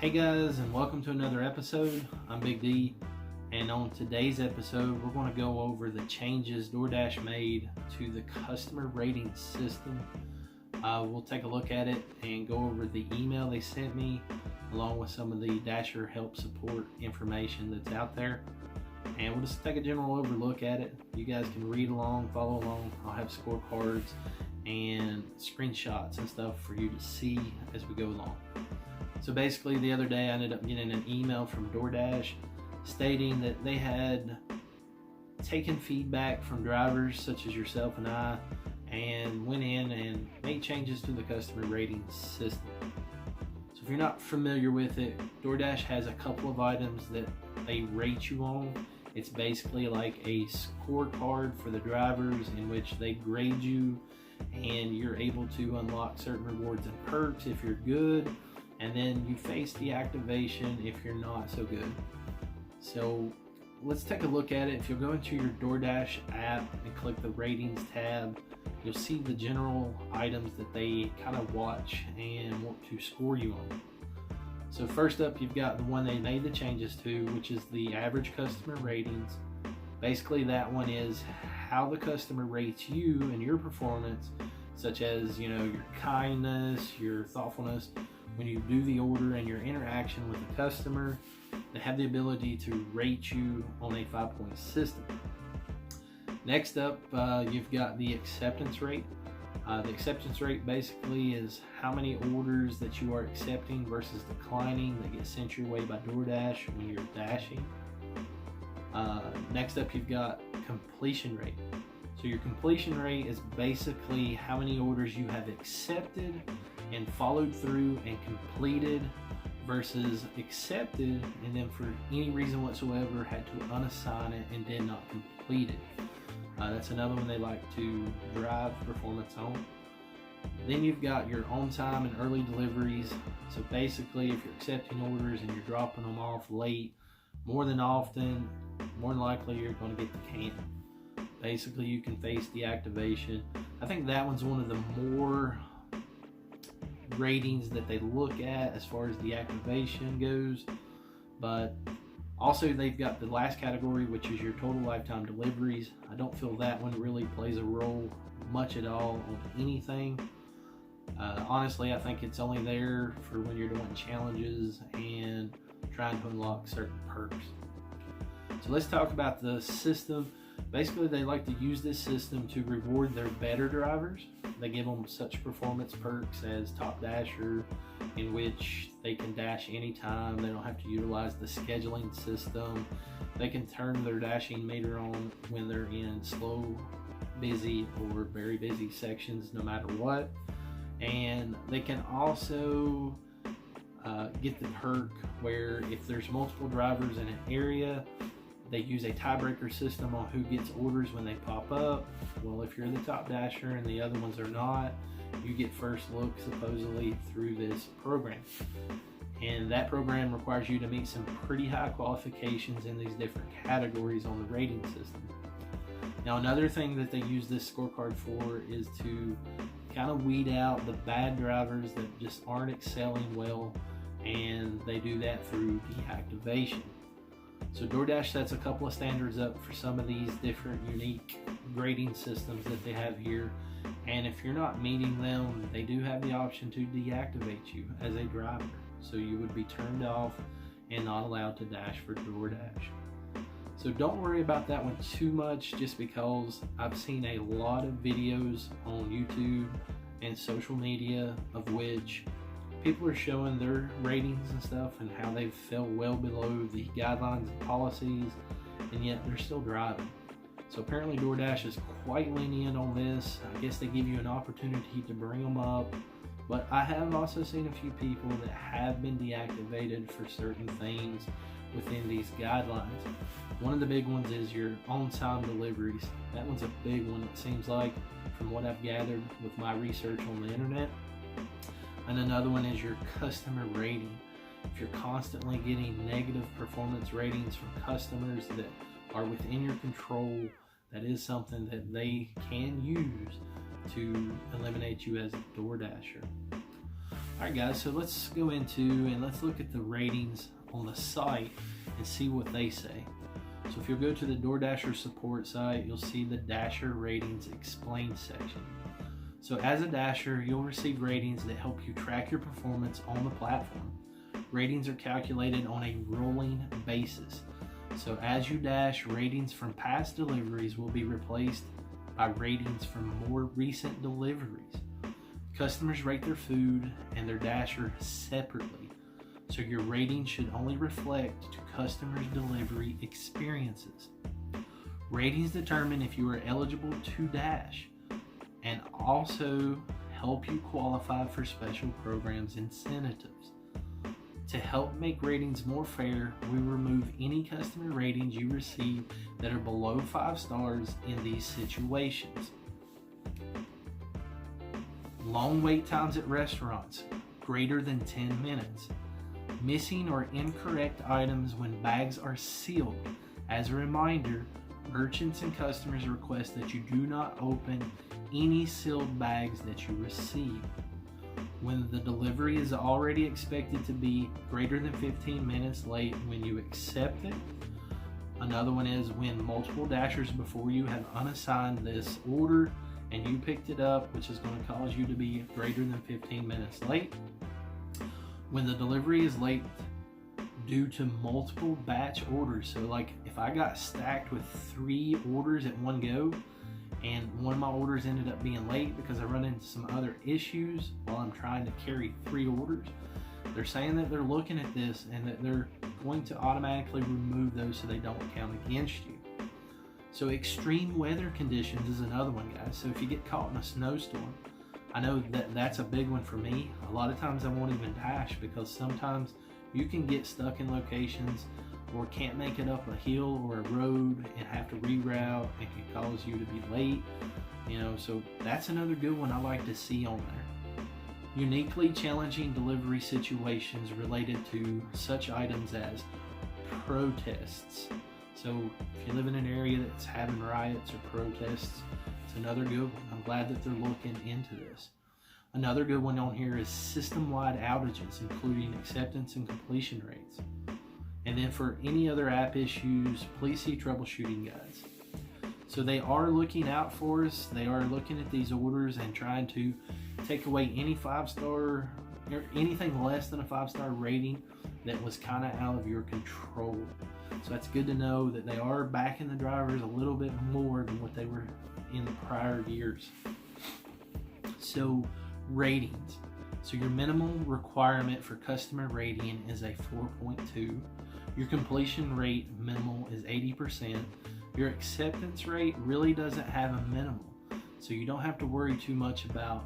Hey guys, and welcome to another episode. I'm Big D, and on today's episode we're going to go over the changes DoorDash made to the customer rating system. We'll take a look at it and go over the email they sent me along with some of the Dasher help support information that's out there, and we'll just take a general overlook at it. You guys can read along, follow along. I'll have scorecards and screenshots and stuff for you to see as we go along. So basically, the other day I ended up getting an email from DoorDash stating that they had taken feedback from drivers such as yourself and I and went in and made changes to the customer rating system. So if you're not familiar with it, DoorDash has a couple of items that they rate you on. It's basically like a scorecard for the drivers in which they grade you, and you're able to unlock certain rewards and perks if you're good, and then you face the activation if you're not so good. So let's take a look at it. If you'll go into your DoorDash app and click the ratings tab, you'll see the general items that they kind of watch and want to score you on. So first up, you've got the one they made the changes to, which is the average customer ratings. Basically, that one is how the customer rates you and your performance, such as, your kindness, your thoughtfulness when you do the order, and your interaction with the customer. They have the ability to rate you on a 5-point system. Next up, you've got the acceptance rate. The acceptance rate basically is how many orders that you are accepting versus declining that get sent your way by DoorDash when you're dashing. Next up, you've got completion rate. So your completion rate is basically how many orders you have accepted and followed through and completed versus accepted and then for any reason whatsoever had to unassign it and did not complete it. That's another one they like to drive performance on. Then you've got your on time and early deliveries. So basically, if you're accepting orders and you're dropping them off late, more than likely you're going to get the can. Basically, you can face deactivation. I think that one's one of the more ratings that they look at as far as deactivation goes. But also, they've got the last category, which is your total lifetime deliveries. I don't feel that one really plays a role much at all on anything. Honestly, I think it's only there for when you're doing challenges and trying to unlock certain perks. So let's talk about the system. Basically, they like to use this system to reward their better drivers. They give them such performance perks as Top Dasher, in which they can dash anytime. They don't have to utilize the scheduling system. They can turn their dashing meter on when they're in slow, busy, or very busy sections, no matter what. And they can also get the perk where if there's multiple drivers in an area, they use a tiebreaker system on who gets orders when they pop up. Well, if you're the top dasher and the other ones are not, you get first look supposedly through this program. And that program requires you to meet some pretty high qualifications in these different categories on the rating system. Now, another thing that they use this scorecard for is to kind of weed out the bad drivers that just aren't excelling well, and they do that through deactivation. So DoorDash sets a couple of standards up for some of these different unique grading systems that they have here, and if you're not meeting them, they do have the option to deactivate you as a driver. So you would be turned off and not allowed to dash for DoorDash. So don't worry about that one too much, just because I've seen a lot of videos on YouTube and social media of which people are showing their ratings and stuff and how they fell well below the guidelines and policies, and yet they're still driving. So apparently DoorDash is quite lenient on this. I guess they give you an opportunity to bring them up, but I have also seen a few people that have been deactivated for certain things within these guidelines. One of the big ones is your on-time deliveries. That one's a big one, it seems like, from what I've gathered with my research on the internet. And another one is your customer rating. If you're constantly getting negative performance ratings from customers that are within your control, that is something that they can use to eliminate you as a DoorDasher. Alright guys, so let's go into and let's look at the ratings on the site and see what they say. So if you'll go to the DoorDasher support site, you'll see the Dasher Ratings Explained section. So as a Dasher, you'll receive ratings that help you track your performance on the platform. Ratings are calculated on a rolling basis. So as you dash, ratings from past deliveries will be replaced by ratings from more recent deliveries. Customers rate their food and their Dasher separately, so your rating should only reflect to customers' delivery experiences. Ratings determine if you are eligible to dash and also help you qualify for special programs incentives. To help make ratings more fair, we remove any customer ratings you receive that are below 5 stars in these situations. Long wait times at restaurants, greater than 10 minutes. Missing or incorrect items when bags are sealed. As a reminder, merchants and customers request that you do not open any sealed bags that you receive. When the delivery is already expected to be greater than 15 minutes late when you accept it. Another one is when multiple dashers before you have unassigned this order and you picked it up, which is going to cause you to be greater than 15 minutes late. When the delivery is late due to multiple batch orders. So like if I got stacked with 3 orders at one go and one of my orders ended up being late because I run into some other issues while I'm trying to carry 3 orders, they're saying that they're looking at this and that they're going to automatically remove those so they don't count against you. So extreme weather conditions is another one, guys. So if you get caught in a snowstorm, I know that that's a big one for me. A lot of times I won't even dash because sometimes you can get stuck in locations or can't make it up a hill or a road and have to reroute and can cause you to be late. So that's another good one I like to see on there. Uniquely challenging delivery situations related to such items as protests. So if you live in an area that's having riots or protests, it's another good one. I'm glad that they're looking into this. Another good one on here is system-wide outages, including acceptance and completion rates. And then for any other app issues, please see troubleshooting guides. So they are looking out for us. They are looking at these orders and trying to take away any 5-star or anything less than a 5-star rating that was kind of out of your control. So that's good to know that they are backing the drivers a little bit more than what they were in the prior years. So ratings. So your minimum requirement for customer rating is a 4.2. Your completion rate minimal is 80%. Your acceptance rate really doesn't have a minimal. So you don't have to worry too much about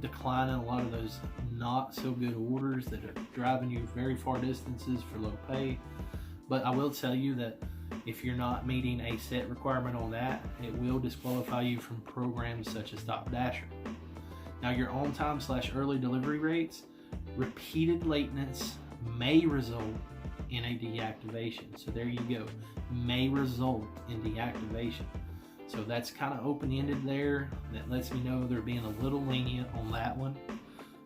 declining a lot of those not so good orders that are driving you very far distances for low pay. But I will tell you that if you're not meeting a set requirement on that, it will disqualify you from programs such as Top Dasher. Now your on-time / early delivery rates, repeated lateness may result in a deactivation. So there you go, may result in deactivation. So that's kind of open-ended there. That lets me know they're being a little lenient on that one,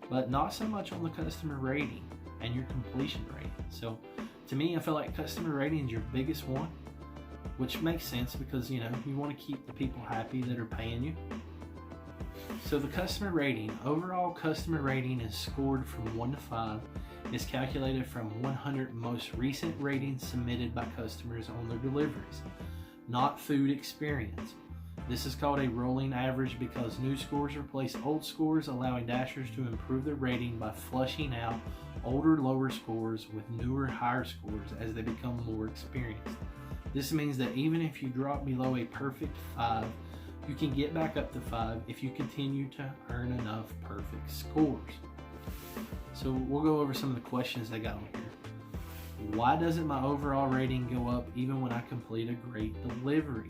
but not so much on the customer rating and your completion rate. So to me, I feel like customer rating is your biggest one, which makes sense because you want to keep the people happy that are paying you. So the customer rating, overall customer rating is scored from 1 to 5. It's calculated from 100 most recent ratings submitted by customers on their deliveries, not food experience. This is called a rolling average because new scores replace old scores, allowing dashers to improve their rating by flushing out older lower scores with newer higher scores as they become more experienced. This means that even if you drop below a perfect 5, you can get back up to 5 if you continue to earn enough perfect scores. So we'll go over some of the questions they got on here. Why doesn't my overall rating go up even when I complete a great delivery?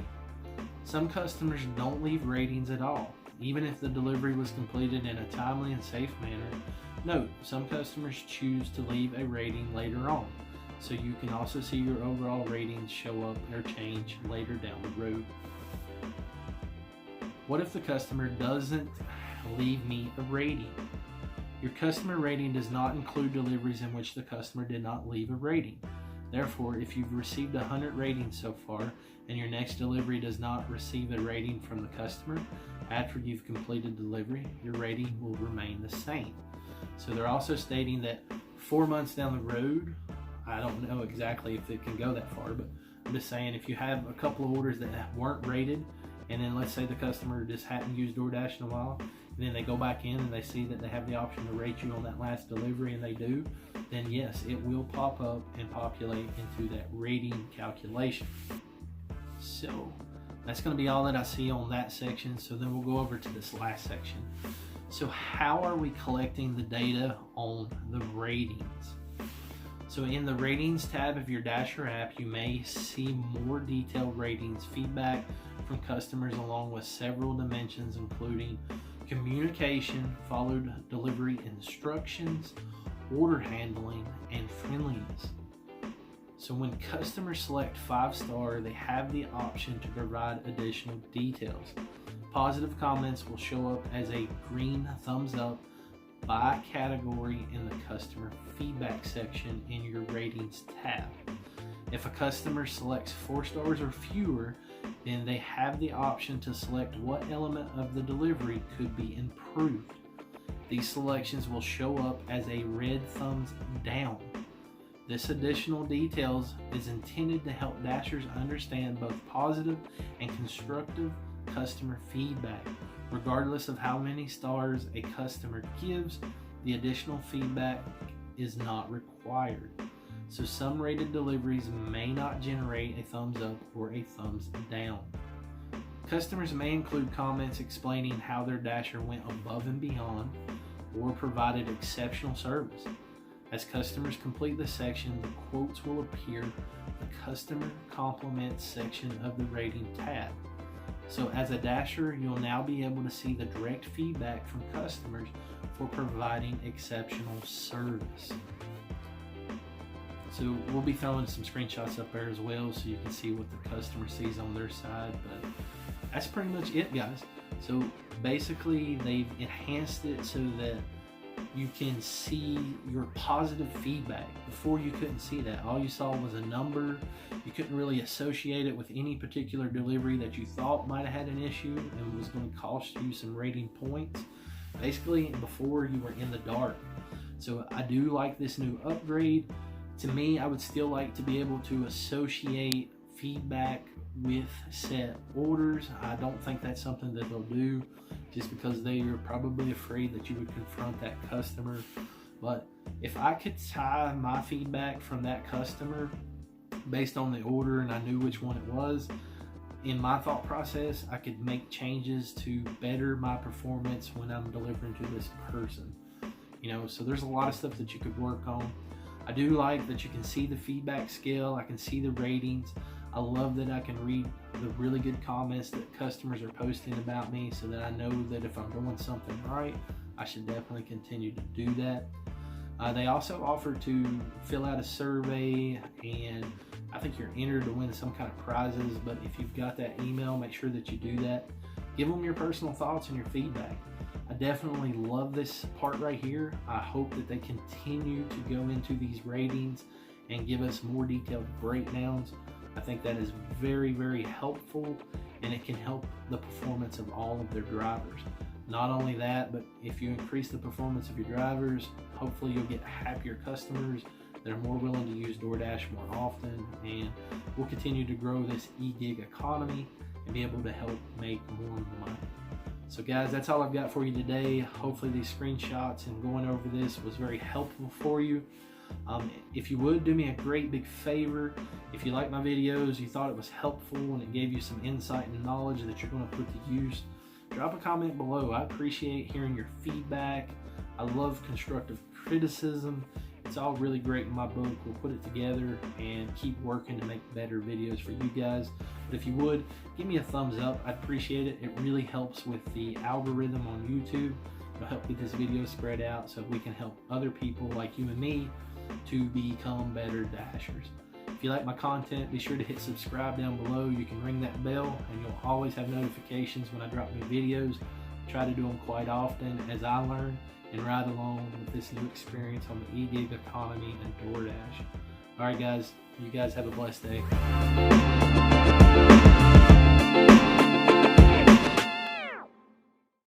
Some customers don't leave ratings at all, even if the delivery was completed in a timely and safe manner. Note, some customers choose to leave a rating later on, so you can also see your overall ratings show up or change later down the road. What if the customer doesn't leave me a rating? Your customer rating does not include deliveries in which the customer did not leave a rating. Therefore, if you've received 100 ratings so far and your next delivery does not receive a rating from the customer after you've completed delivery, your rating will remain the same. So they're also stating that 4 months down the road, I don't know exactly if it can go that far, but I'm just saying if you have a couple of orders that weren't rated, and then let's say the customer just hadn't used DoorDash in a while, and then they go back in and they see that they have the option to rate you on that last delivery, and they do, then yes, it will pop up and populate into that rating calculation. So that's going to be all that I see on that section. So then we'll go over to this last section. So how are we collecting the data on the ratings? So in the ratings tab of your Dasher app, you may see more detailed ratings, feedback from customers, along with several dimensions, including communication, followed delivery instructions, order handling, and friendliness. So when customers select 5-star, they have the option to provide additional details. Positive comments will show up as a green thumbs up by category in the customer feedback section in your ratings tab. If a customer selects 4 stars or fewer, then they have the option to select what element of the delivery could be improved. These selections will show up as a red thumbs down. This additional details is intended to help Dashers understand both positive and constructive customer feedback. Regardless of how many stars a customer gives, the additional feedback is not required. So some rated deliveries may not generate a thumbs up or a thumbs down. Customers may include comments explaining how their Dasher went above and beyond or provided exceptional service. As customers complete the section, the quotes will appear in the customer compliments section of the rating tab. So as a Dasher, you'll now be able to see the direct feedback from customers for providing exceptional service. So we'll be throwing some screenshots up there as well so you can see what the customer sees on their side, but that's pretty much it, guys. So basically they've enhanced it so that you can see your positive feedback. Before you couldn't see that. All you saw was a number. You couldn't really associate it with any particular delivery that you thought might have had an issue and was going to cost you some rating points. Basically, before you were in the dark. So I do like this new upgrade. To me, I would still like to be able to associate feedback with set orders. I don't think that's something that they'll do just because they are probably afraid that you would confront that customer. But if I could tie my feedback from that customer based on the order and I knew which one it was, in my thought process, I could make changes to better my performance when I'm delivering to this person. So there's a lot of stuff that you could work on. I do like that you can see the feedback scale. I can see the ratings. I love that I can read the really good comments that customers are posting about me so that I know that if I'm doing something right, I should definitely continue to do that. They also offer to fill out a survey, and I think you're entered to win some kind of prizes, but if you've got that email, make sure that you do that. Give them your personal thoughts and your feedback. I definitely love this part right here. I hope that they continue to go into these ratings and give us more detailed breakdowns. I think that is very, very helpful, and it can help the performance of all of their drivers. Not only that, but if you increase the performance of your drivers, hopefully you'll get happier customers that are more willing to use DoorDash more often, and we'll continue to grow this e-gig economy and be able to help make more money. So guys, that's all I've got for you today. Hopefully these screenshots and going over this was very helpful for you. If you would, do me a great big favor. If you like my videos, you thought it was helpful and it gave you some insight and knowledge that you're going to put to use, drop a comment below. I appreciate hearing your feedback. I love constructive criticism. It's all really great in my book. We'll put it together and keep working to make better videos for you guys. But if you would, give me a thumbs up. I'd appreciate it. It really helps with the algorithm on YouTube. It'll help get this video spread out so we can help other people like you and me to become better Dashers. If you like my content, be sure to hit subscribe down below. You can ring that bell and you'll always have notifications when I drop new videos. I try to do them quite often as I learn and ride along with this new experience on the e-gig economy and DoorDash. Alright guys, you guys have a blessed day.